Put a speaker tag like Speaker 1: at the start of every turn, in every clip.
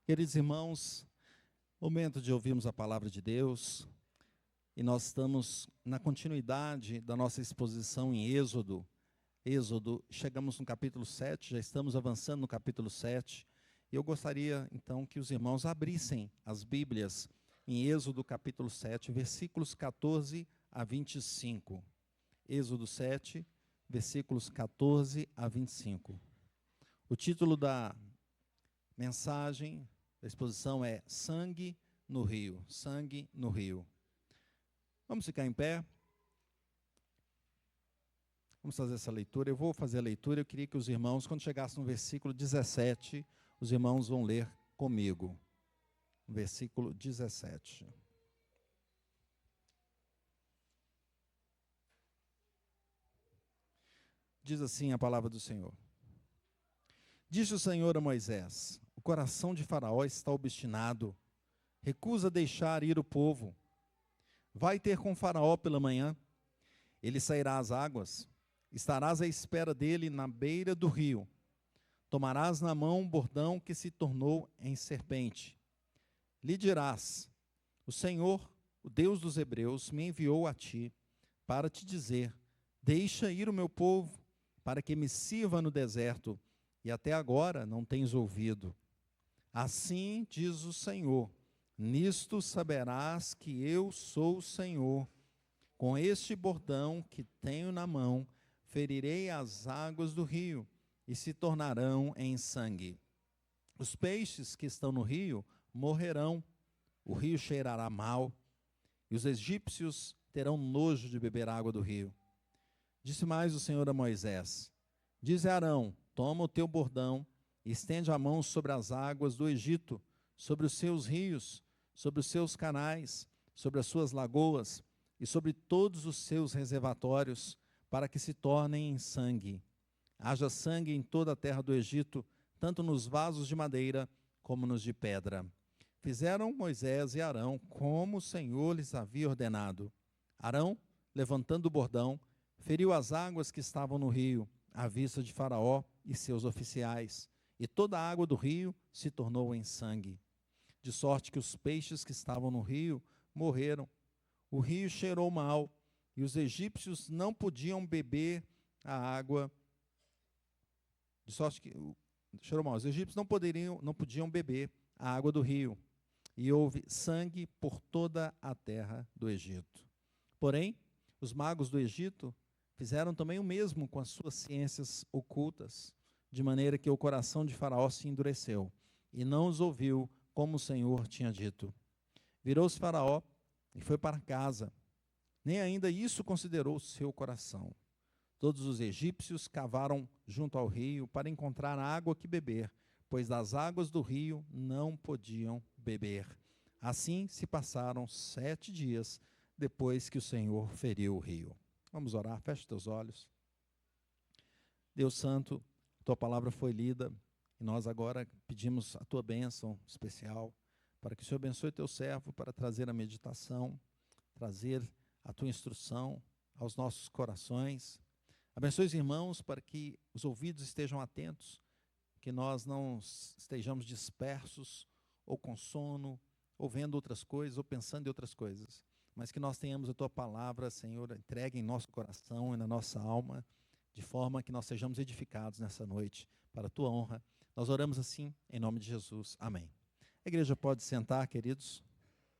Speaker 1: Queridos irmãos, momento de ouvirmos a palavra de Deus, e nós estamos na continuidade da nossa exposição em Êxodo. Chegamos no capítulo 7, já estamos avançando no capítulo 7, e eu gostaria então que os irmãos abrissem as Bíblias em Êxodo capítulo 7, versículos 14 a 25. Êxodo 7, versículos 14 a 25. O título da mensagem da exposição é Sangue no Rio. Sangue no Rio. Vamos ficar em pé? Vamos fazer essa leitura. Eu vou fazer a leitura. Eu queria que os irmãos, quando chegasse no versículo 17, os irmãos vão ler comigo. Versículo 17. Diz assim a palavra do Senhor. Disse o Senhor a Moisés: o coração de Faraó está obstinado, recusa deixar ir o povo. Vai ter com Faraó pela manhã, ele sairá às águas, estarás à espera dele na beira do rio. Tomarás na mão um bordão que se tornou em serpente. Lhe dirás: o Senhor, o Deus dos Hebreus, me enviou a ti, para te dizer: deixa ir o meu povo, para que me sirva no deserto, e até agora não tens ouvido. Assim diz o Senhor: nisto saberás que eu sou o Senhor. Com este bordão que tenho na mão, ferirei as águas do rio, e se tornarão em sangue. Os peixes que estão no rio morrerão, o rio cheirará mal, e os egípcios terão nojo de beber água do rio. Disse mais o Senhor a Moisés: diz a Arão: toma o teu bordão e estende a mão sobre as águas do Egito, sobre os seus rios, sobre os seus canais, sobre as suas lagoas e sobre todos os seus reservatórios, para que se tornem em sangue. Haja sangue em toda a terra do Egito, tanto nos vasos de madeira como nos de pedra. Fizeram Moisés e Arão como o Senhor lhes havia ordenado. Arão, levantando o bordão, feriu as águas que estavam no rio, à vista de Faraó e seus oficiais, e toda a água do rio se tornou em sangue. De sorte que os peixes que estavam no rio morreram. O rio cheirou mal, e os egípcios não podiam beber a água. De sorte que cheirou mal. Os egípcios não podiam beber a água do rio, e houve sangue por toda a terra do Egito. Porém, os magos do Egito fizeram também o mesmo com as suas ciências ocultas, de maneira que o coração de Faraó se endureceu, e não os ouviu como o Senhor tinha dito. Virou-se Faraó e foi para casa. Nem ainda isso considerou o seu coração. Todos os egípcios cavaram junto ao rio para encontrar água que beber, pois das águas do rio não podiam beber. Assim se passaram 7 dias depois que o Senhor feriu o rio. Vamos orar, fecha teus olhos. Deus Santo, tua palavra foi lida e nós agora pedimos a tua bênção especial para que o Senhor abençoe teu servo para trazer a meditação, trazer a tua instrução aos nossos corações. Abençoe os irmãos para que os ouvidos estejam atentos, que nós não estejamos dispersos ou com sono, ou vendo outras coisas, ou pensando em outras coisas, mas que nós tenhamos a tua palavra, Senhor, entregue em nosso coração e na nossa alma, de forma que nós sejamos edificados nessa noite, para a tua honra. Nós oramos assim, em nome de Jesus. Amém. A igreja pode sentar, queridos.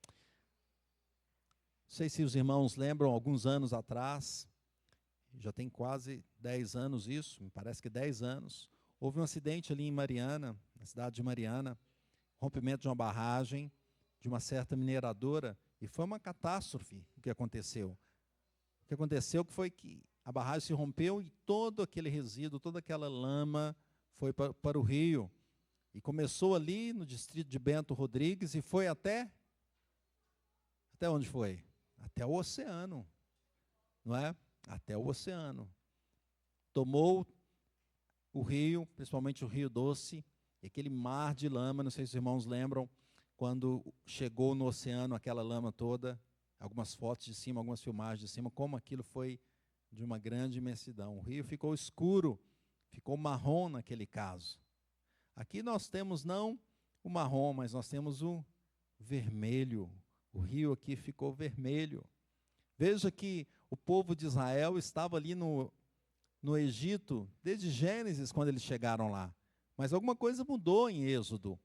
Speaker 1: Não sei se os irmãos lembram, alguns anos atrás, já tem quase 10 anos isso, me parece que 10 anos, houve um acidente ali em Mariana, na cidade de Mariana, rompimento de uma barragem, de uma certa mineradora, e foi uma catástrofe o que aconteceu. O que aconteceu foi que a barragem se rompeu e todo aquele resíduo, toda aquela lama foi para o rio. E começou ali no distrito de Bento Rodrigues e foi até onde foi? Até o oceano, não é? Até o oceano. Tomou o rio, principalmente o Rio Doce, e aquele mar de lama, não sei se os irmãos lembram, quando chegou no oceano aquela lama toda, algumas fotos de cima, algumas filmagens de cima, como aquilo foi de uma grande imensidão. O rio ficou escuro, ficou marrom naquele caso. Aqui nós temos não o marrom, mas nós temos o vermelho. O rio aqui ficou vermelho. Veja que o povo de Israel estava ali no Egito, desde Gênesis, quando eles chegaram lá. Mas alguma coisa mudou em Êxodo.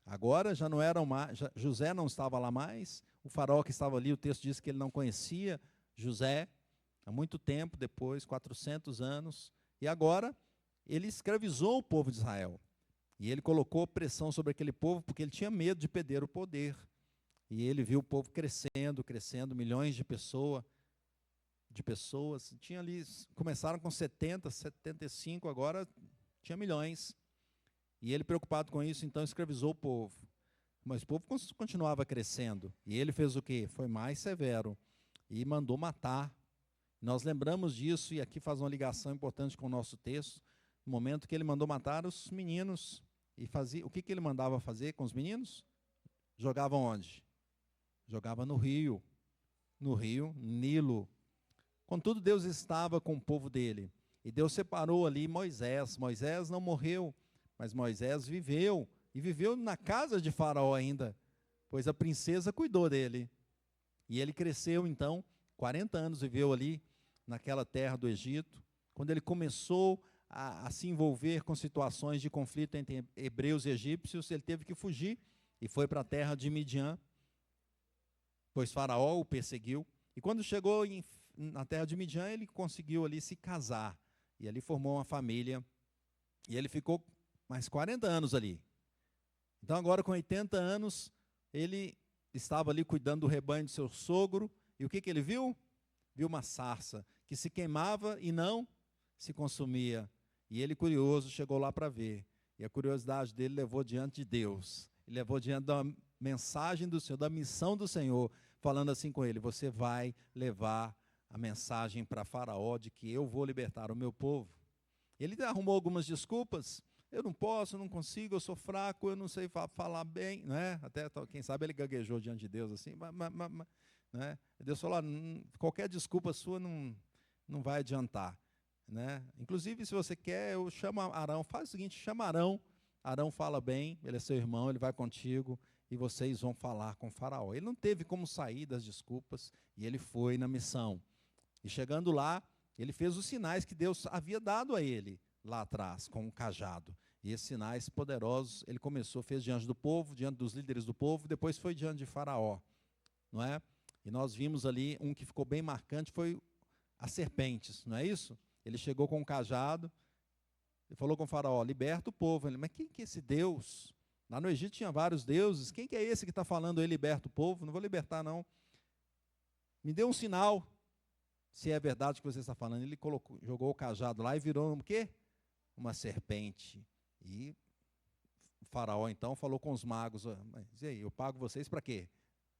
Speaker 1: Agora já não eram mais, José não estava lá mais, o faraó que estava ali, o texto diz que ele não conhecia José, há muito tempo depois, 400 anos, e agora ele escravizou o povo de Israel. E ele colocou pressão sobre aquele povo porque ele tinha medo de perder o poder. E ele viu o povo crescendo, crescendo, milhões de pessoas. Tinha ali, começaram com 70, 75, agora tinha milhões. E ele, preocupado com isso, então escravizou o povo. Mas o povo continuava crescendo. E ele fez o quê? Foi mais severo. E mandou matar. Nós lembramos disso, e aqui faz uma ligação importante com o nosso texto, no momento que ele mandou matar os meninos. E fazia, o que ele mandava fazer com os meninos? Jogavam onde? Jogava no rio Nilo. Contudo, Deus estava com o povo dele. E Deus separou ali Moisés. Moisés não morreu, mas Moisés viveu. E viveu na casa de Faraó ainda, pois a princesa cuidou dele. E ele cresceu, então, 40 anos viveu ali, naquela terra do Egito. Quando ele começou a se envolver com situações de conflito entre hebreus e egípcios, ele teve que fugir e foi para a terra de Midian, pois Faraó o perseguiu. E quando chegou na terra de Midian, ele conseguiu ali se casar. E ali formou uma família. E ele ficou mais 40 anos ali. Então agora com 80 anos, ele estava ali cuidando do rebanho de seu sogro. E o que ele viu? Viu uma sarça que se queimava e não se consumia. E ele, curioso, chegou lá para ver. E a curiosidade dele levou diante de Deus. Ele levou diante da mensagem do Senhor, da missão do Senhor, falando assim com ele: você vai levar a mensagem para Faraó de que eu vou libertar o meu povo. Ele arrumou algumas desculpas. Eu não posso, eu não consigo, eu sou fraco, eu não sei falar bem, né? Até quem sabe ele gaguejou diante de Deus assim, né? Deus falou: qualquer desculpa sua não vai adiantar, né? Inclusive, se você quer, eu chamo Arão. Faz o seguinte, chama Arão. Arão fala bem, ele é seu irmão, ele vai contigo e vocês vão falar com Faraó. Ele não teve como sair das desculpas e ele foi na missão. E chegando lá, ele fez os sinais que Deus havia dado a ele lá atrás, com um cajado. E esses sinais poderosos, ele fez diante do povo, diante dos líderes do povo, depois foi diante de Faraó, não é? E nós vimos ali, um que ficou bem marcante, foi as serpentes, não é isso? Ele chegou com um cajado, ele falou com o Faraó: liberta o povo. Ele: mas quem que é esse Deus? Lá no Egito tinha vários deuses, quem que é esse que está falando aí, liberta o povo? Não vou libertar, não. Me dê um sinal, se é verdade o que você está falando. Ele jogou o cajado lá e virou o quê? Uma serpente. E o Faraó, então, falou com os magos: mas e aí, eu pago vocês para quê?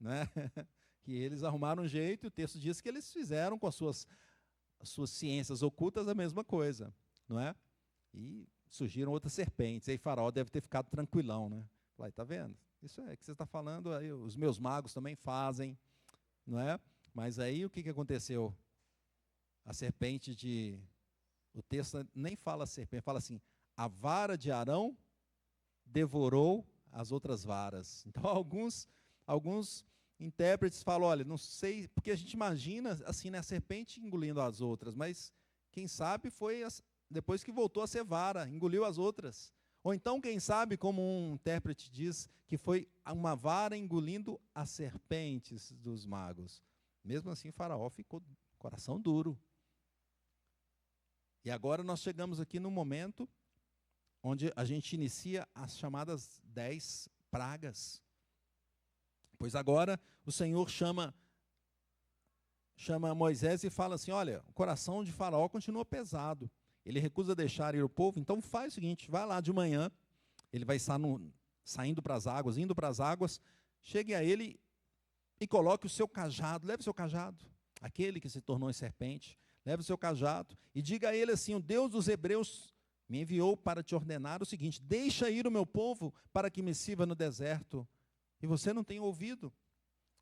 Speaker 1: Né? E eles arrumaram um jeito, e o texto diz que eles fizeram com as suas ciências ocultas a mesma coisa, não é? E surgiram outras serpentes. E aí Faraó deve ter ficado tranquilão, né? Falei: tá vendo? Isso é que você está falando, aí os meus magos também fazem, não é? Mas aí o que aconteceu? A serpente o texto nem fala serpente, fala assim: a vara de Arão devorou as outras varas. Então alguns intérpretes falam: olha, não sei, porque a gente imagina assim, né, a serpente engolindo as outras, mas quem sabe foi depois que voltou a ser vara, engoliu as outras. Ou então, quem sabe, como um intérprete diz, que foi uma vara engolindo as serpentes dos magos. Mesmo assim, Faraó ficou coração duro. E agora nós chegamos aqui no momento onde a gente inicia as chamadas 10 pragas. Pois agora o Senhor chama Moisés e fala assim: olha, o coração de Faraó continua pesado. Ele recusa deixar ir o povo, então faz o seguinte: vai lá de manhã, ele vai estar saindo para as águas, indo para as águas, chegue a ele e coloque o seu cajado, leve o seu cajado, aquele que se tornou em serpente, leve o seu cajado e diga a ele assim: o Deus dos hebreus me enviou para te ordenar o seguinte: deixa ir o meu povo para que me sirva no deserto. E você não tem ouvido.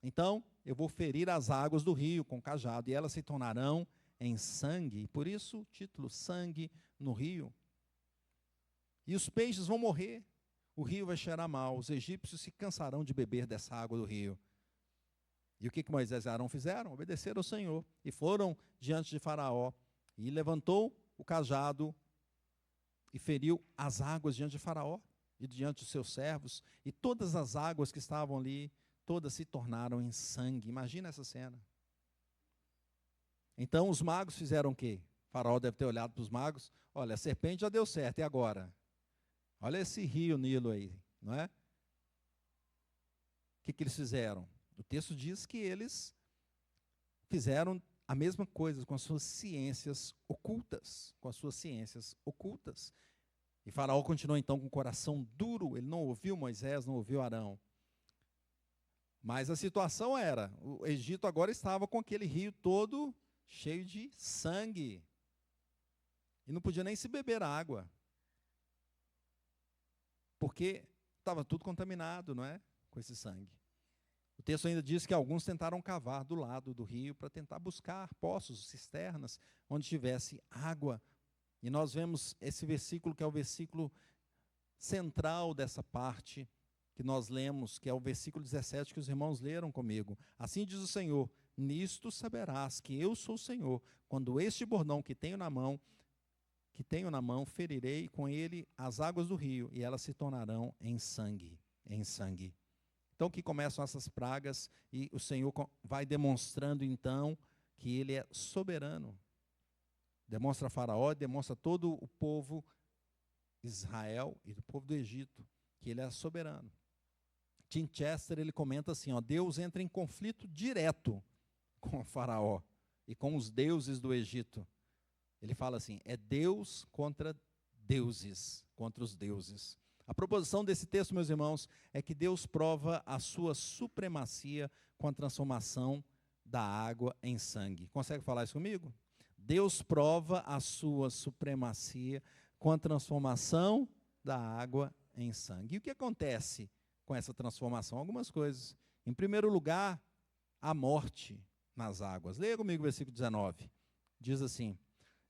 Speaker 1: Então, eu vou ferir as águas do rio com cajado, e elas se tornarão em sangue. Por isso o título, sangue no rio. E os peixes vão morrer. o rio vai cheirar mal, os egípcios se cansarão de beber dessa água do rio. E o que Moisés e Arão fizeram? Obedeceram ao Senhor e foram diante de Faraó. E levantou o cajado e feriu as águas diante de Faraó e diante dos seus servos. E todas as águas que estavam ali, todas se tornaram em sangue. Imagina essa cena. Então os magos fizeram o quê? Faraó deve ter olhado para os magos. Olha, a serpente já deu certo, e agora? Olha esse rio Nilo aí, não é? O que eles fizeram? O texto diz que eles fizeram a mesma coisa com as suas ciências ocultas, E Faraó continuou então com o coração duro, ele não ouviu Moisés, não ouviu Arão. Mas a situação era, o Egito agora estava com aquele rio todo cheio de sangue. E não podia nem se beber a água. Porque estava tudo contaminado, não é? Com esse sangue. O texto ainda diz que alguns tentaram cavar do lado do rio para tentar buscar poços, cisternas, onde tivesse água. E nós vemos esse versículo, que é o versículo central dessa parte que nós lemos, que é o versículo 17 que os irmãos leram comigo. Assim diz o Senhor: nisto saberás que eu sou o Senhor, quando este bordão que tenho na mão, ferirei com ele as águas do rio, e elas se tornarão em sangue, em sangue. Então que começam essas pragas, e o Senhor vai demonstrando então que Ele é soberano. Demonstra a Faraó, demonstra todo o povo Israel e do povo do Egito, que Ele é soberano. Tim Chester, ele comenta assim, Deus entra em conflito direto com o Faraó e com os deuses do Egito. Ele fala assim, é Deus contra deuses, contra os deuses. A proposição desse texto, meus irmãos, é que Deus prova a sua supremacia com a transformação da água em sangue. Consegue falar isso comigo? Deus prova a sua supremacia com a transformação da água em sangue. E o que acontece com essa transformação? Algumas coisas. Em primeiro lugar, a morte nas águas. Leia comigo o versículo 19. Diz assim,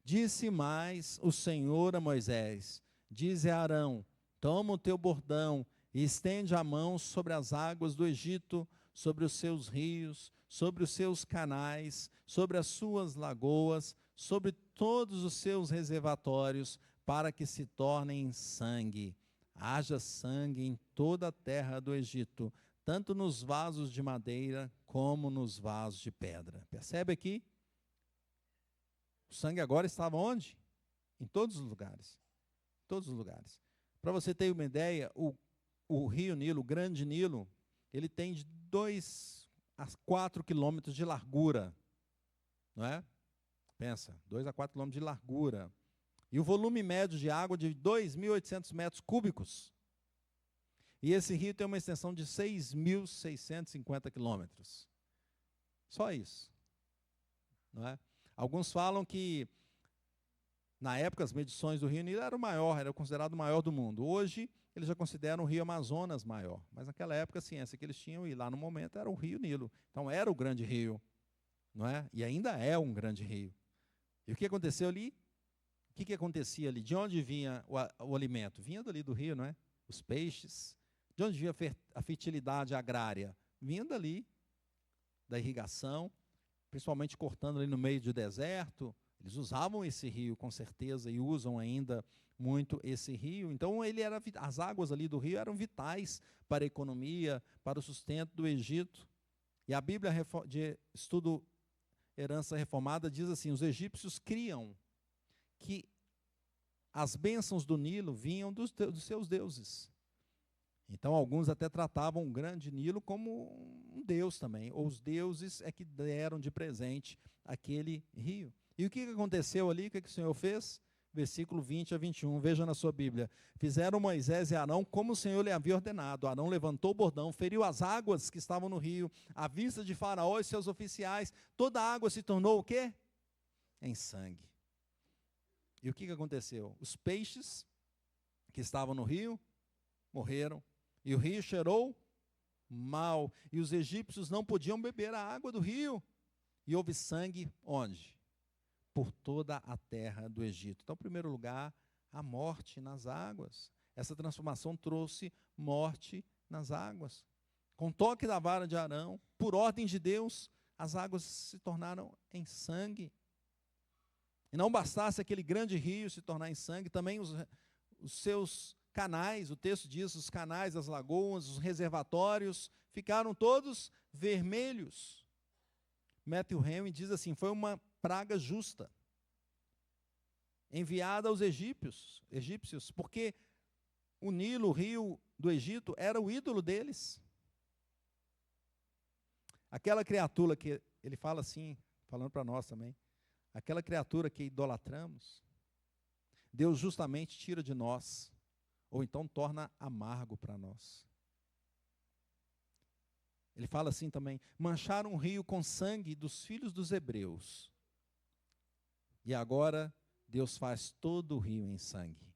Speaker 1: disse mais o Senhor a Moisés, dize a Arão, toma o teu bordão e estende a mão sobre as águas do Egito, sobre os seus rios, sobre os seus canais, sobre as suas lagoas, sobre todos os seus reservatórios, para que se tornem sangue. Haja sangue em toda a terra do Egito, tanto nos vasos de madeira como nos vasos de pedra. Percebe aqui? O sangue agora estava onde? Em todos os lugares. Todos os lugares. Para você ter uma ideia, o rio Nilo, o grande Nilo, ele tem de 2 a 4 quilômetros de largura. Não é? Pensa, 2 a 4 quilômetros de largura. E o volume médio de água de 2.800 metros cúbicos. E esse rio tem uma extensão de 6.650 quilômetros. Só isso. Não é? Alguns falam que, na época, as medições do rio Nilo era o maior, era considerado o maior do mundo. Hoje, eles já consideram o rio Amazonas maior. Mas naquela época, a ciência que eles tinham, e lá no momento, era o rio Nilo. Então, era o grande rio. Não é? E ainda é um grande rio. E o que aconteceu ali? O que acontecia ali? De onde vinha o alimento? Vinha dali do rio, não é? Os peixes. De onde vinha a fertilidade agrária? Vinha dali, da irrigação, principalmente cortando ali no meio do deserto. Eles usavam esse rio com certeza e usam ainda muito esse rio. Então as águas ali do rio eram vitais para a economia, para o sustento do Egito. E a Bíblia de Estudo Herança Reformada diz assim, os egípcios criam que as bênçãos do Nilo vinham dos seus deuses. Então, alguns até tratavam o grande Nilo como um deus também, ou os deuses é que deram de presente aquele rio. E o que aconteceu ali? O que o Senhor fez? Versículo 20 a 21, veja na sua Bíblia. Fizeram Moisés e Arão como o Senhor lhe havia ordenado. Arão levantou o bordão, feriu as águas que estavam no rio, à vista de Faraó e seus oficiais. Toda a água se tornou o quê? Em sangue. E o que aconteceu? Os peixes que estavam no rio morreram. E o rio cheirou mal. E os egípcios não podiam beber a água do rio. E houve sangue onde? Por toda a terra do Egito. Então, em primeiro lugar, a morte nas águas. essa transformação trouxe morte nas águas. Com o toque da vara de Arão, por ordem de Deus, as águas se tornaram em sangue. E não bastasse aquele grande rio se tornar em sangue, também os seus canais, o texto diz, os canais, as lagoas, os reservatórios, ficaram todos vermelhos. Matthew Henry diz assim, foi uma praga justa, enviada aos egípcios, porque o Nilo, o rio do Egito, era o ídolo deles. Aquela criatura que, ele fala assim, falando para nós também, aquela criatura que idolatramos, Deus justamente tira de nós, ou então torna amargo para nós. Ele fala assim também, mancharam o rio com sangue dos filhos dos hebreus, e agora Deus faz todo o rio em sangue.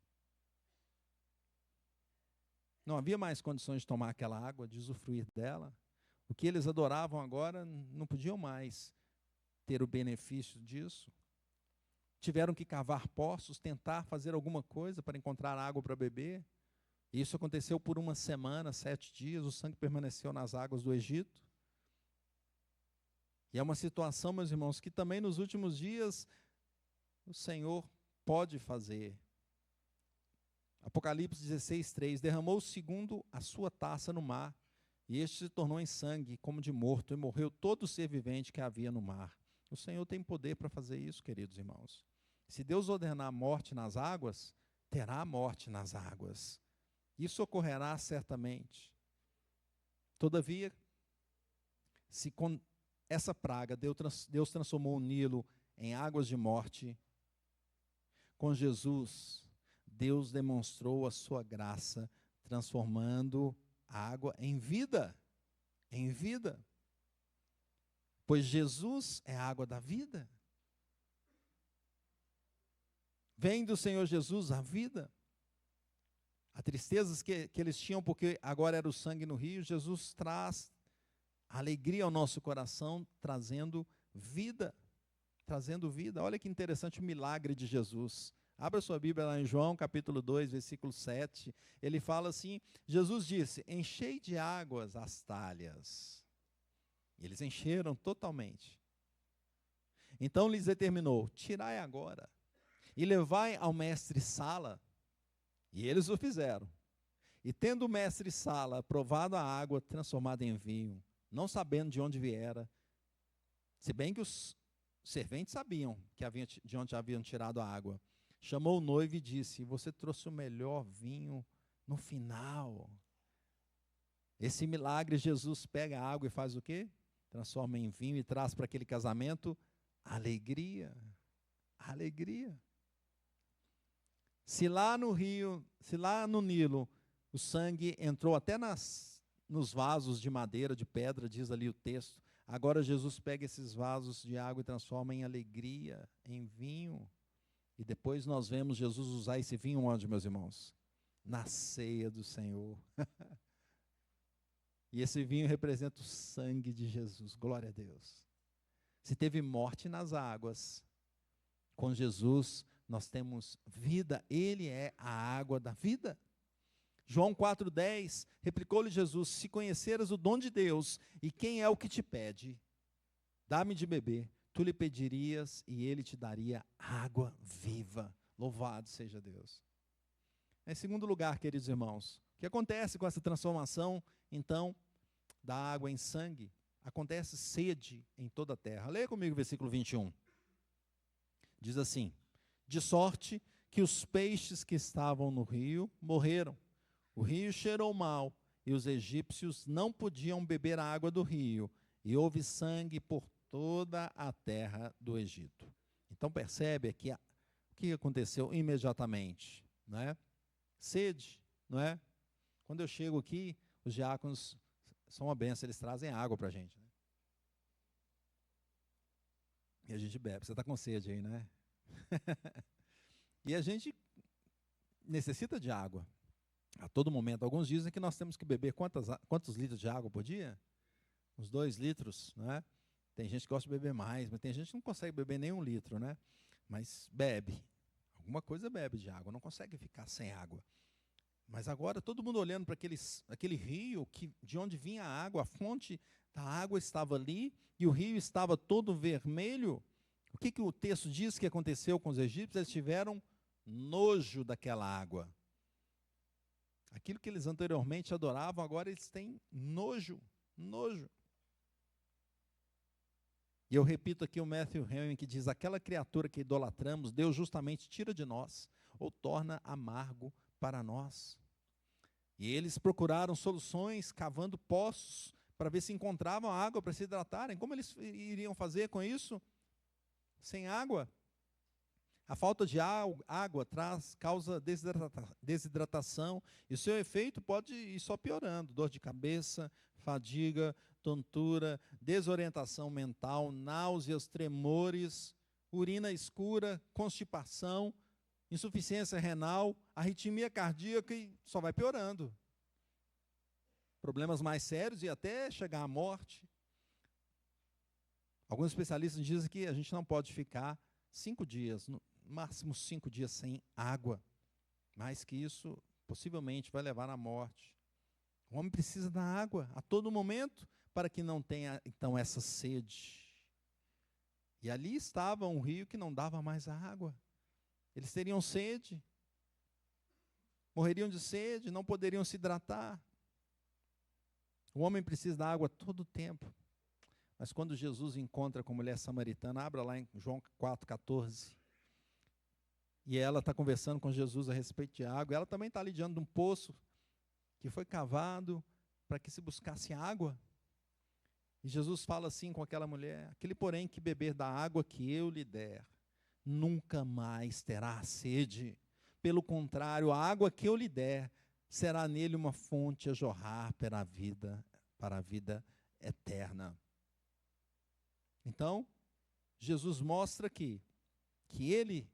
Speaker 1: Não havia mais condições de tomar aquela água, de usufruir dela. O que eles adoravam agora, não podiam mais ter o benefício disso. Tiveram que cavar poços, tentar fazer alguma coisa para encontrar água para beber. Isso aconteceu por uma semana, 7 dias, o sangue permaneceu nas águas do Egito. E é uma situação, meus irmãos, que também nos últimos dias o Senhor pode fazer. Apocalipse 16:3, derramou segundo a sua taça no mar, e este se tornou em sangue, como de morto, e morreu todo o ser vivente que havia no mar. O Senhor tem poder para fazer isso, queridos irmãos. Se Deus ordenar a morte nas águas, terá morte nas águas. Isso ocorrerá certamente. Todavia, se com essa praga Deus transformou o Nilo em águas de morte, com Jesus, Deus demonstrou a sua graça, transformando a água em vida. Em vida. Pois Jesus é a água da vida. Vem do Senhor Jesus a vida. A tristeza que eles tinham, porque agora era o sangue no rio, Jesus traz alegria ao nosso coração, trazendo vida. Trazendo vida. Olha que interessante o milagre de Jesus. Abra sua Bíblia lá em João, capítulo 2, versículo 7. Ele fala assim, Jesus disse, enchei de águas as talhas. E eles encheram totalmente. Então lhes determinou, tirai agora e levai ao mestre Sala. E eles o fizeram. E tendo o mestre Sala provado a água transformada em vinho, não sabendo de onde viera, se bem que os serventes sabiam de onde haviam tirado a água, chamou o noivo e disse, você trouxe o melhor vinho no final. Esse milagre, Jesus pega a água e faz o quê? Transforma em vinho e traz para aquele casamento alegria. Alegria. Se lá no rio, se lá no Nilo, o sangue entrou até nos vasos de madeira, de pedra, diz ali o texto, agora Jesus pega esses vasos de água e transforma em alegria, em vinho. E depois nós vemos Jesus usar esse vinho onde, meus irmãos? Na ceia do Senhor. E esse vinho representa o sangue de Jesus, glória a Deus. Se teve morte nas águas, com Jesus nós temos vida, Ele é a água da vida. João 4,10, replicou-lhe Jesus, se conheceras o dom de Deus, e quem é o que te pede, dá-me de beber, tu lhe pedirias e ele te daria água viva. Louvado seja Deus. Em segundo lugar, queridos irmãos, o que acontece com essa transformação, então, da água em sangue? Acontece sede em toda a terra. Leia comigo o versículo 21. Diz assim, de sorte que os peixes que estavam no rio morreram. O rio cheirou mal, e os egípcios não podiam beber a água do rio, e houve sangue por toda a terra do Egito. Então percebe aqui o que aconteceu imediatamente, não é? Sede, não é? Quando eu chego aqui, os diáconos são uma benção, eles trazem água para a gente, né? E a gente bebe. Você está com sede aí, né? E a gente necessita de água a todo momento. Alguns dizem que nós temos que beber quantos litros de água por dia? Uns 2 litros, não é? Tem gente que gosta de beber mais, mas tem gente que não consegue beber nem 1 litro, né? Mas bebe. Alguma coisa bebe de água, não consegue ficar sem água. Mas agora todo mundo olhando para aquele rio de onde vinha a água, a fonte da água estava ali e o rio estava todo vermelho. O que o texto diz que aconteceu com os egípcios? Eles tiveram nojo daquela água. Aquilo que eles anteriormente adoravam, agora eles têm nojo. E eu repito aqui o Matthew Henry, que diz: aquela criatura que idolatramos, Deus justamente tira de nós, ou torna amargo para nós. E eles procuraram soluções, cavando poços, para ver se encontravam água para se hidratarem. Como eles iriam fazer com isso? Sem água. A falta de água causa desidratação, e o seu efeito pode ir só piorando: dor de cabeça, fadiga, tontura, desorientação mental, náuseas, tremores, urina escura, constipação, insuficiência renal, arritmia cardíaca, e só vai piorando. Problemas mais sérios e até chegar à morte. Alguns especialistas dizem que a gente não pode ficar 5 dias, no máximo 5 dias sem água. Mais que isso, possivelmente vai levar à morte. O homem precisa da água a todo momento para que não tenha, então, essa sede. E ali estava um rio que não dava mais água. Eles teriam sede, morreriam de sede, não poderiam se hidratar. O homem precisa da água todo o tempo. Mas quando Jesus encontra com a mulher samaritana, abra lá em João 4,14. E ela está conversando com Jesus a respeito de água. Ela também está ali diante de um poço que foi cavado para que se buscasse água. E Jesus fala assim com aquela mulher: aquele, porém, que beber da água que eu lhe der, nunca mais terá sede. Pelo contrário, a água que eu lhe der será nele uma fonte a jorrar para a vida eterna. Então, Jesus mostra que ele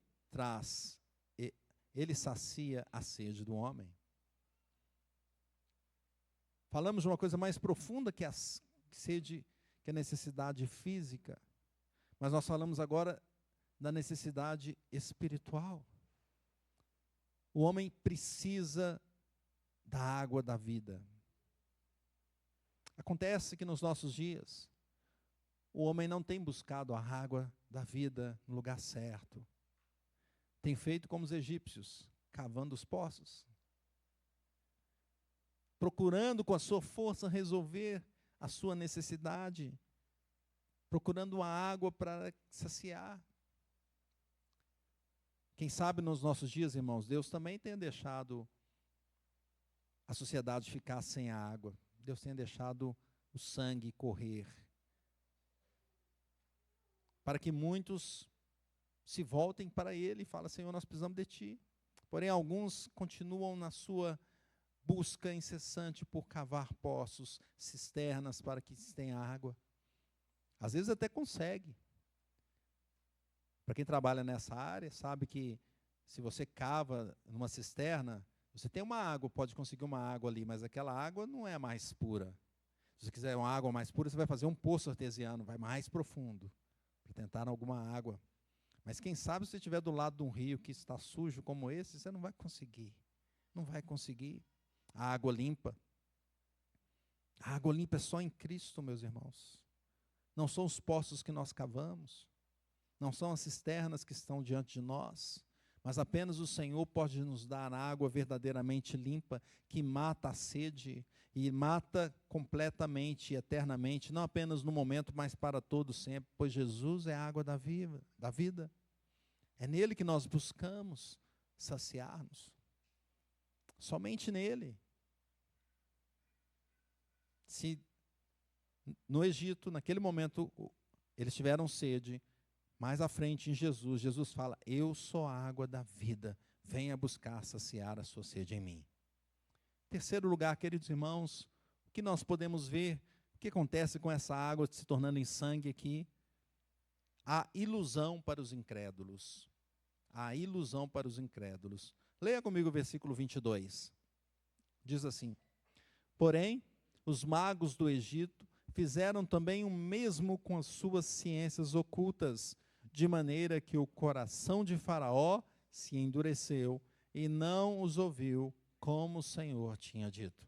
Speaker 1: sacia a sede do homem. Falamos de uma coisa mais profunda que a sede, que a necessidade física, mas nós falamos agora da necessidade espiritual. O homem precisa da água da vida. Acontece que nos nossos dias, o homem não tem buscado a água da vida no lugar certo. Tem feito como os egípcios, cavando os poços, procurando com a sua força resolver a sua necessidade, procurando a água para saciar. Quem sabe nos nossos dias, irmãos, Deus também tenha deixado a sociedade ficar sem a água. Deus tenha deixado o sangue correr, para que muitos se voltem para Ele e falem: Senhor, nós precisamos de Ti. Porém, alguns continuam na sua busca incessante por cavar poços, cisternas para que se tenha água. Às vezes até consegue. Para quem trabalha nessa área, sabe que se você cava numa cisterna, você tem uma água, pode conseguir uma água ali, mas aquela água não é a mais pura. Se você quiser uma água mais pura, você vai fazer um poço artesiano, vai mais profundo, para tentar alguma água. Mas quem sabe, se você estiver do lado de um rio que está sujo como esse, você não vai conseguir. Não vai conseguir. A água limpa. A água limpa é só em Cristo, meus irmãos. Não são os poços que nós cavamos. Não são as cisternas que estão diante de nós. Mas apenas o Senhor pode nos dar água verdadeiramente limpa, que mata a sede e mata completamente e eternamente, não apenas no momento, mas para todo sempre, pois Jesus é a água da vida. É nele que nós buscamos saciar-nos. Somente nele. Se no Egito, naquele momento, eles tiveram sede, mais à frente em Jesus fala: eu sou a água da vida, venha buscar saciar a sua sede em mim. Terceiro lugar, queridos irmãos, o que nós podemos ver, o que acontece com essa água se tornando em sangue aqui? A ilusão para os incrédulos. A ilusão para os incrédulos. Leia comigo o versículo 22. Diz assim: porém, os magos do Egito fizeram também o mesmo com as suas ciências ocultas, de maneira que o coração de Faraó se endureceu e não os ouviu como o Senhor tinha dito.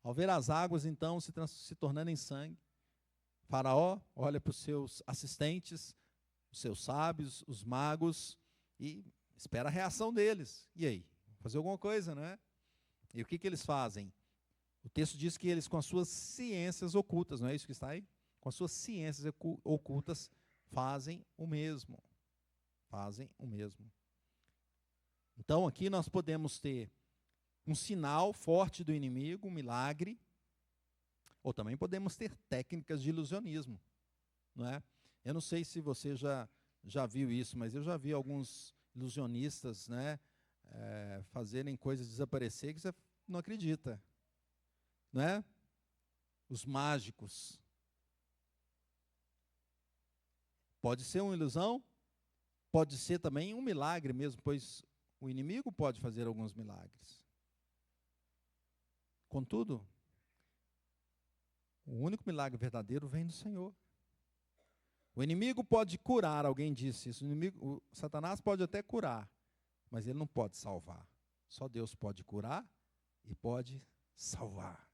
Speaker 1: Ao ver as águas, então, se tornando em sangue, Faraó olha para os seus assistentes, os seus sábios, os magos, e espera a reação deles. E aí? Fazer alguma coisa, não é? E o que eles fazem? O texto diz que eles, com as suas ciências ocultas, não é isso que está aí? Com as suas ciências ocultas, fazem o mesmo. Fazem o mesmo. Então, aqui nós podemos ter um sinal forte do inimigo, um milagre, ou também podemos ter técnicas de ilusionismo, não é? Eu não sei se você já viu isso, mas eu já vi alguns ilusionistas, né, fazerem coisas desaparecer que você não acredita, não é? Os mágicos. Pode ser uma ilusão, pode ser também um milagre mesmo, pois o inimigo pode fazer alguns milagres. Contudo, o único milagre verdadeiro vem do Senhor. O inimigo pode curar, alguém disse isso. O Satanás pode até curar, mas ele não pode salvar. Só Deus pode curar e pode salvar.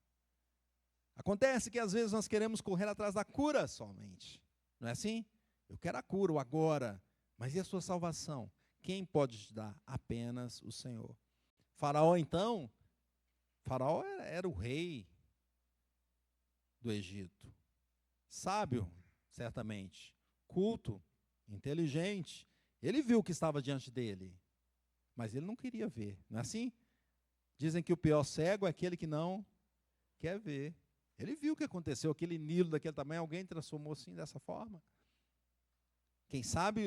Speaker 1: Acontece que às vezes nós queremos correr atrás da cura somente. Não é assim? Eu quero a cura, o agora. Mas e a sua salvação? Quem pode te dar? Apenas o Senhor. Faraó, então, Faraó era o rei do Egito. Sábio, certamente. Culto, inteligente. Ele viu o que estava diante dele, mas ele não queria ver. Não é assim? Dizem que o pior cego é aquele que não quer ver. Ele viu o que aconteceu, aquele Nilo daquele tamanho, alguém transformou assim dessa forma. Quem sabe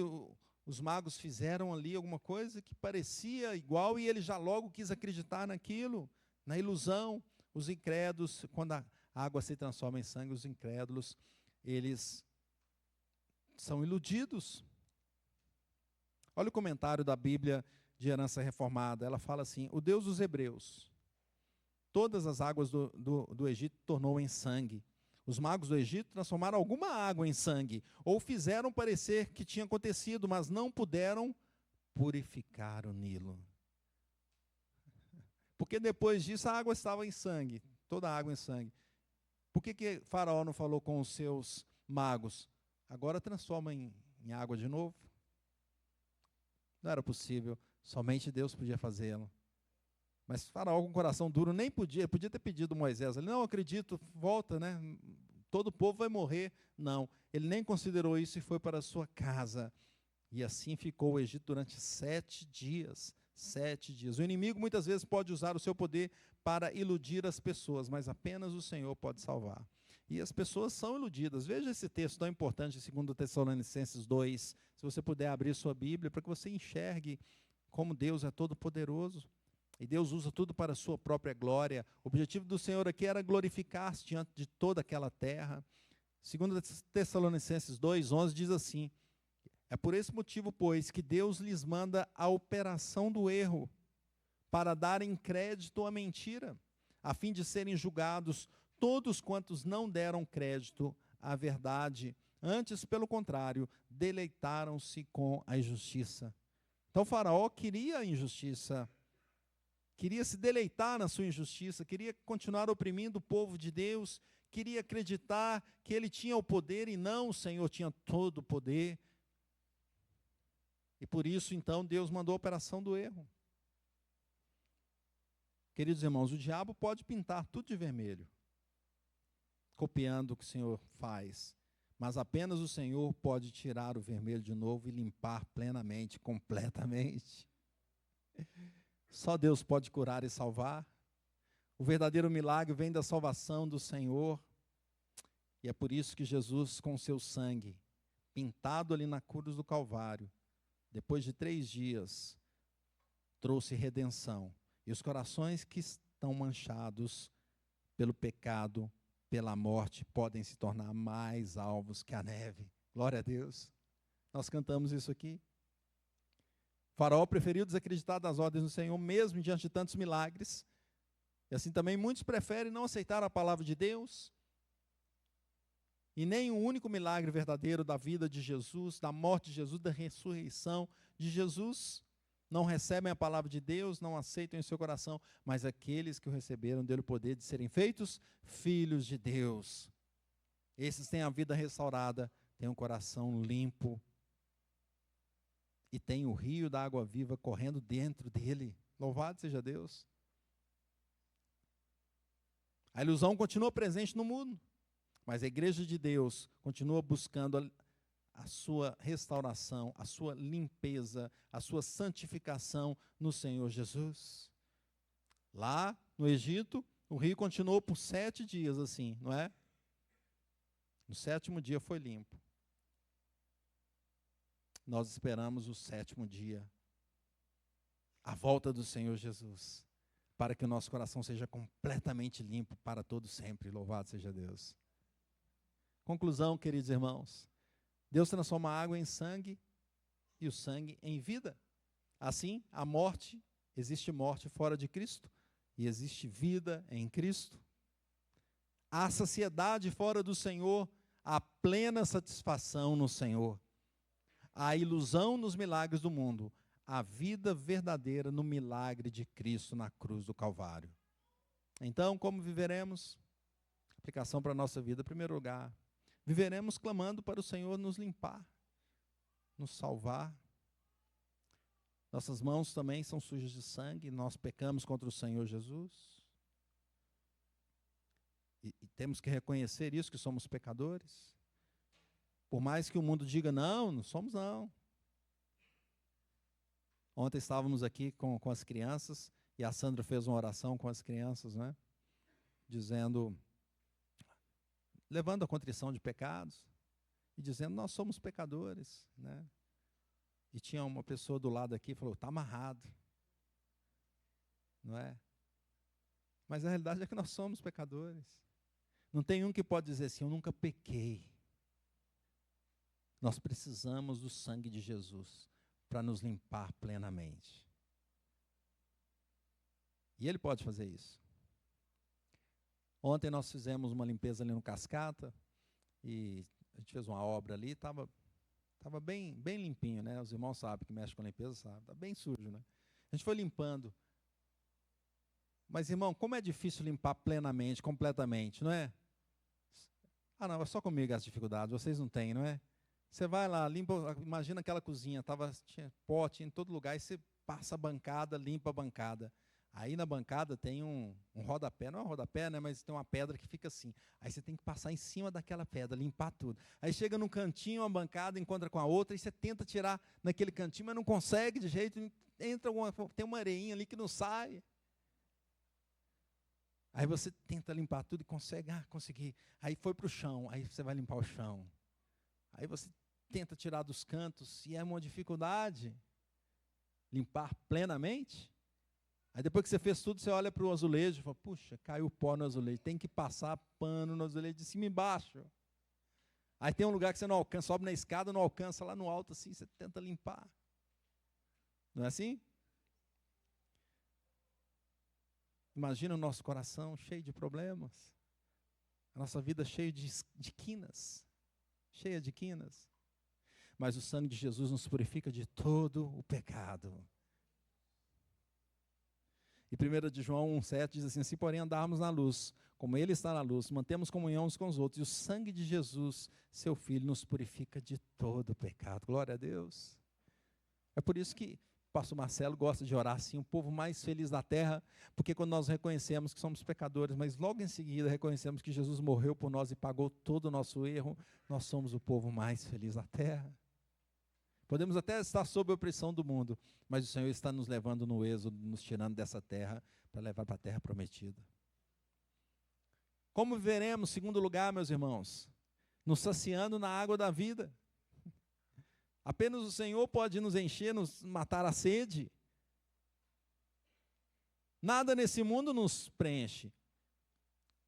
Speaker 1: os magos fizeram ali alguma coisa que parecia igual e ele já logo quis acreditar naquilo, na ilusão. Os incrédulos, quando a água se transforma em sangue, os incrédulos, eles são iludidos. Olha o comentário da Bíblia de Herança Reformada. Ela fala assim: o Deus dos Hebreus, todas as águas do Egito tornou em sangue. Os magos do Egito transformaram alguma água em sangue, ou fizeram parecer que tinha acontecido, mas não puderam purificar o Nilo. Porque depois disso a água estava em sangue, toda a água em sangue. Por que Faraó não falou com os seus magos? Agora transforma em água de novo? Não era possível, somente Deus podia fazê-lo. Mas Faraó, com o coração duro, nem podia ter pedido Moisés. Ele, não acredito, volta, né? Todo o povo vai morrer. Não, ele nem considerou isso e foi para a sua casa. E assim ficou o Egito durante 7 dias. 7 dias. O inimigo muitas vezes pode usar o seu poder para iludir as pessoas, mas apenas o Senhor pode salvar. E as pessoas são iludidas. Veja esse texto tão importante, 2 Tessalonicenses 2. Se você puder abrir sua Bíblia, para que você enxergue como Deus é todo poderoso. E Deus usa tudo para a sua própria glória. O objetivo do Senhor aqui era glorificar-se diante de toda aquela terra. 2 Tessalonicenses 2:11 diz assim: é por esse motivo, pois, que Deus lhes manda a operação do erro, para darem crédito à mentira, a fim de serem julgados todos quantos não deram crédito à verdade. Antes, pelo contrário, deleitaram-se com a injustiça. Então, Faraó queria a injustiça, queria se deleitar na sua injustiça, queria continuar oprimindo o povo de Deus, queria acreditar que ele tinha o poder e não o Senhor tinha todo o poder. E por isso, então, Deus mandou a operação do erro. Queridos irmãos, o diabo pode pintar tudo de vermelho, copiando o que o Senhor faz, mas apenas o Senhor pode tirar o vermelho de novo e limpar plenamente, completamente. Só Deus pode curar e salvar. O verdadeiro milagre vem da salvação do Senhor. E é por isso que Jesus, com seu sangue, pintado ali na cruz do Calvário, depois de 3 dias, trouxe redenção. E os corações que estão manchados pelo pecado, pela morte, podem se tornar mais alvos que a neve. Glória a Deus. Nós cantamos isso aqui. Faraó preferiu desacreditar das ordens do Senhor, mesmo diante de tantos milagres. E assim também muitos preferem não aceitar a palavra de Deus. E nem o único milagre verdadeiro da vida de Jesus, da morte de Jesus, da ressurreição de Jesus. não recebem a palavra de Deus, não aceitam em seu coração, mas aqueles que o receberam dele o poder de serem feitos filhos de Deus. Esses têm a vida restaurada, têm um coração limpo e têm o rio da água viva correndo dentro dele. Louvado seja Deus. A ilusão continua presente no mundo, mas a igreja de Deus continua buscando a sua restauração, a sua limpeza, a sua santificação no Senhor Jesus. Lá no Egito, o rio continuou por 7 dias assim, não é? No 7º dia foi limpo. Nós esperamos o 7º dia, a volta do Senhor Jesus, para que o nosso coração seja completamente limpo para todo sempre. Louvado seja Deus. Conclusão, queridos irmãos. Deus transforma a água em sangue e o sangue em vida. Assim, a morte, existe morte fora de Cristo e existe vida em Cristo. A saciedade fora do Senhor, a plena satisfação no Senhor. A ilusão nos milagres do mundo, a vida verdadeira no milagre de Cristo na cruz do Calvário. Então, como viveremos? Aplicação para a nossa vida, em primeiro lugar. Viveremos clamando para o Senhor nos limpar, nos salvar. Nossas mãos também são sujas de sangue, nós pecamos contra o Senhor Jesus. E temos que reconhecer isso, que somos pecadores. Por mais que o mundo diga, não somos não. Ontem estávamos aqui com as crianças, e a Sandra fez uma oração com as crianças, né? Dizendo, levando a contrição de pecados, e dizendo, nós somos pecadores, né? E tinha uma pessoa do lado aqui, falou, está amarrado. Não é? Mas a realidade é que nós somos pecadores. Não tem um que pode dizer assim, eu nunca pequei. Nós precisamos do sangue de Jesus para nos limpar plenamente. E Ele pode fazer isso. Ontem nós fizemos uma limpeza ali no Cascata, e a gente fez uma obra ali, estava bem limpinho, né? Os irmãos sabem que mexe com limpeza, sabem, está bem sujo, né? A gente foi limpando. Mas, irmão, como é difícil limpar plenamente, completamente, não é? Ah, não, é só comigo as dificuldades, vocês não têm, não é? Você vai lá, limpa, imagina aquela cozinha, tinha pote em todo lugar, e você passa a bancada, limpa a bancada. Aí na bancada tem um rodapé, não é um rodapé, né, mas tem uma pedra que fica assim. Aí você tem que passar em cima daquela pedra, limpar tudo. Aí chega num cantinho, uma bancada encontra com a outra, e você tenta tirar naquele cantinho, mas não consegue de jeito, tem uma areinha ali que não sai. Aí você tenta limpar tudo e consegue, consegui. Aí foi para o chão, aí você vai limpar o chão. Aí você tenta tirar dos cantos, e é uma dificuldade limpar plenamente. Aí depois que você fez tudo, você olha para o azulejo e fala, puxa, caiu pó no azulejo, tem que passar pano no azulejo de cima e embaixo. Aí tem um lugar que você não alcança, sobe na escada, não alcança, lá no alto assim, você tenta limpar. Não é assim? Imagina o nosso coração cheio de problemas, a nossa vida cheia de quinas, cheia de quinas. Mas o sangue de Jesus nos purifica de todo o pecado. E 1 de João 1,7 diz assim, se porém andarmos na luz, como Ele está na luz, mantemos comunhão uns com os outros, e o sangue de Jesus, seu Filho, nos purifica de todo o pecado. Glória a Deus. É por isso que o pastor Marcelo gosta de orar assim, o povo mais feliz da terra, porque quando nós reconhecemos que somos pecadores, mas logo em seguida reconhecemos que Jesus morreu por nós e pagou todo o nosso erro, nós somos o povo mais feliz da terra. Podemos até estar sob a opressão do mundo, mas o Senhor está nos levando no êxodo, nos tirando dessa terra, para levar para a terra prometida. Como viveremos, segundo lugar, meus irmãos? Nos saciando na água da vida. Apenas o Senhor pode nos encher, nos matar a sede. Nada nesse mundo nos preenche.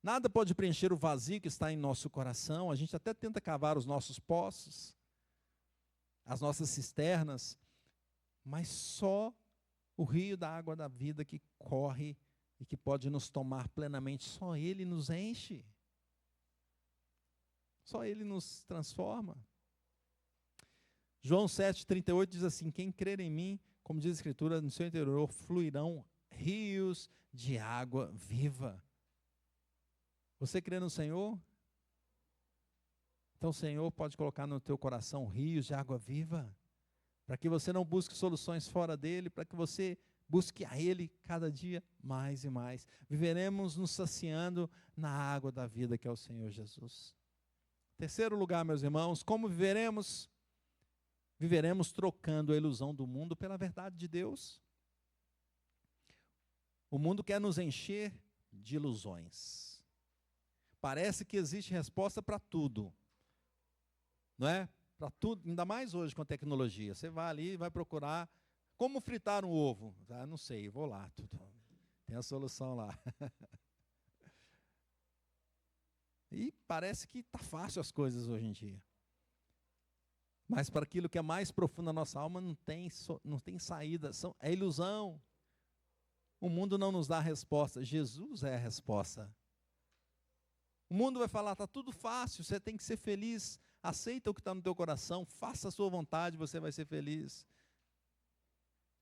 Speaker 1: Nada pode preencher o vazio que está em nosso coração. A gente até tenta cavar os nossos poços, as nossas cisternas, mas só o rio da água da vida que corre e que pode nos tomar plenamente, só Ele nos enche. Só Ele nos transforma. João 7,38 diz assim, quem crer em mim, como diz a Escritura, no seu interior fluirão rios de água viva. Você crê no Senhor? Então o Senhor pode colocar no teu coração rios de água viva, para que você não busque soluções fora dele, para que você busque a Ele cada dia mais e mais. Viveremos nos saciando na água da vida que é o Senhor Jesus. Terceiro lugar, meus irmãos, como viveremos? Viveremos trocando a ilusão do mundo pela verdade de Deus. O mundo quer nos encher de ilusões. Parece que existe resposta para tudo, não é? Para tudo, ainda mais hoje com a tecnologia. Você vai ali e vai procurar como fritar um ovo. Ah, não sei, vou lá. Tem a solução lá. E parece que está fácil as coisas hoje em dia. Mas para aquilo que é mais profundo na nossa alma, não tem saída, é ilusão. O mundo não nos dá a resposta, Jesus é a resposta. O mundo vai falar, está tudo fácil, você tem que ser feliz, aceita o que está no teu coração, faça a sua vontade, você vai ser feliz.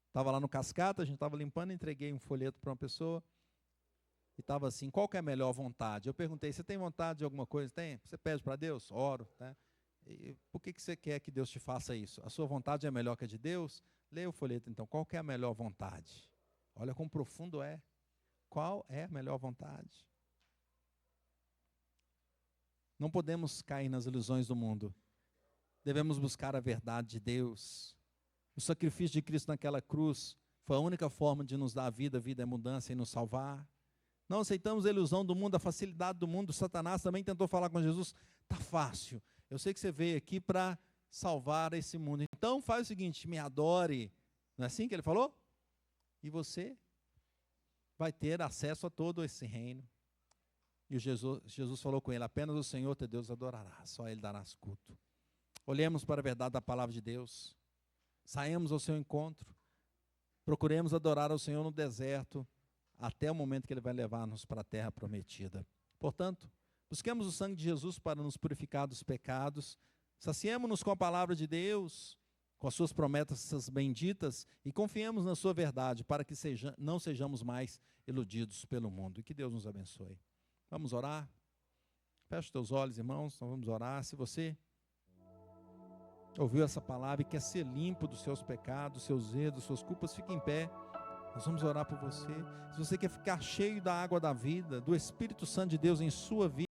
Speaker 1: Estava lá no Cascata, a gente estava limpando, entreguei um folheto para uma pessoa, e estava assim, qual que é a melhor vontade? Eu perguntei, você tem vontade de alguma coisa? Tem? Você pede para Deus? Oro, né? E por que você quer que Deus te faça isso? A sua vontade é melhor que a de Deus? Leia o folheto então, qual que é a melhor vontade? Olha quão profundo é. Qual é a melhor vontade? Não podemos cair nas ilusões do mundo. Devemos buscar a verdade de Deus. O sacrifício de Cristo naquela cruz foi a única forma de nos dar a vida é mudança e nos salvar. Não aceitamos a ilusão do mundo, a facilidade do mundo. Satanás também tentou falar com Jesus. Está fácil. Eu sei que você veio aqui para salvar esse mundo. Então faz o seguinte, me adore. Não é assim que ele falou? E você vai ter acesso a todo esse reino. E Jesus falou com ele, apenas o Senhor teu Deus adorará, só Ele darás culto. Olhemos para a verdade da palavra de Deus. Saímos ao seu encontro. Procuremos adorar ao Senhor no deserto, até o momento que Ele vai levar-nos para a terra prometida. Portanto, busquemos o sangue de Jesus para nos purificar dos pecados. Saciemo-nos com a palavra de Deus, com as suas promessas benditas, e confiemos na sua verdade, para que não sejamos mais iludidos pelo mundo. E que Deus nos abençoe. Vamos orar? Feche os teus olhos, irmãos, nós vamos orar. Se você ouviu essa palavra e quer ser limpo dos seus pecados, seus erros, suas culpas, fique em pé. Nós vamos orar por você. Se você quer ficar cheio da água da vida, do Espírito Santo de Deus em sua vida,